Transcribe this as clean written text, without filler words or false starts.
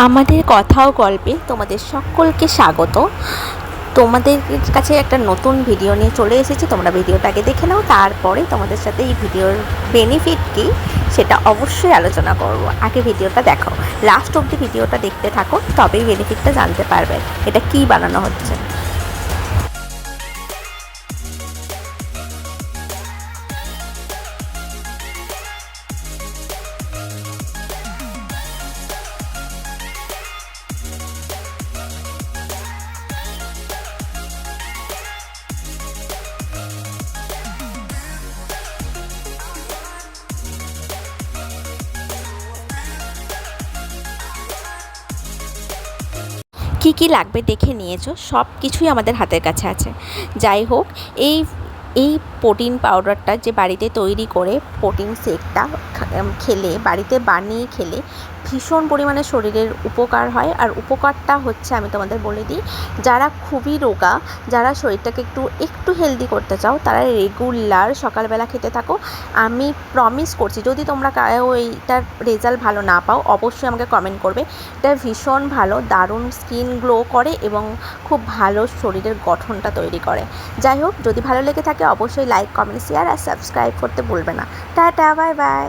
আমাদের কথা ও গল্পে তোমাদের সকলকে স্বাগত। তোমাদের কাছে একটা নতুন ভিডিও নিয়ে চলে এসেছি। তোমরা ভিডিওটাকে দেখে নাও, তারপরে তোমাদের সাথে এই ভিডিওর বেনিফিট কী সেটা অবশ্যই আলোচনা করব। আগে ভিডিওটা দেখো, লাস্ট অবধি ভিডিওটা দেখতে থাকো, তবেই বেনিফিটটা জানতে পারবে এটা কী বানানো হচ্ছে। কী কী লাগবে দেখে নিয়েছো, সব কিছুই আমাদের হাতের কাছে আছে। যাই হোক, এই এই প্রোটিন পাউডারটা যে বাড়িতে তৈরি করে প্রোটিন শেকটা খেলে, বাড়িতে বানিয়ে খেলে ভীষণ পরিমাণে শরীরের উপকার হয়। আর উপকারটা হচ্ছে, আমি তোমাদের বলে দিই, যারা খুবই রোগা, যারা শরীরটাকে একটু একটু হেলদি করতে চাও, তারা রেগুলার সকালবেলা খেতে থাকো। আমি প্রমিস করছি, যদি তোমরা এইটার রেজাল্ট ভালো না পাও, অবশ্যই আমাকে কমেন্ট করবে। এটা ভীষণ ভালো, দারুণ স্কিন গ্লো করে এবং খুব ভালো শরীরের গঠনটা তৈরি করে। যাই হোক, যদি ভালো লেগে থাকে অবশ্যই লাইক, কমেন্ট, শেয়ার আর সাবস্ক্রাইব করতে ভুলবে না। Tata, bye bye.